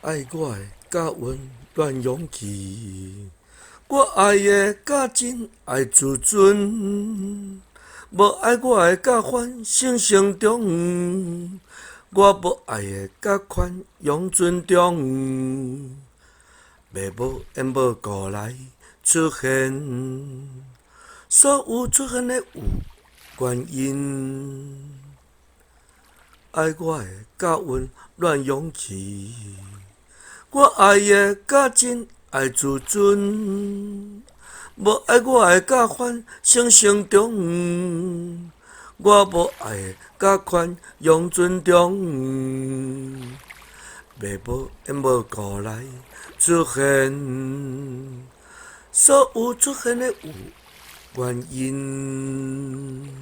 爱我的甲温暖勇气，我爱的甲真爱自尊，无爱我的甲反成成中，我无爱的甲宽容尊重，袂无缘无故来出现，所有出现的有原因。爱我的甲温暖勇气，我爱的甲真爱自尊，无爱我的甲反成成中，我无爱的甲宽容尊重，袂无缘无故来出现，所有出现的有原因。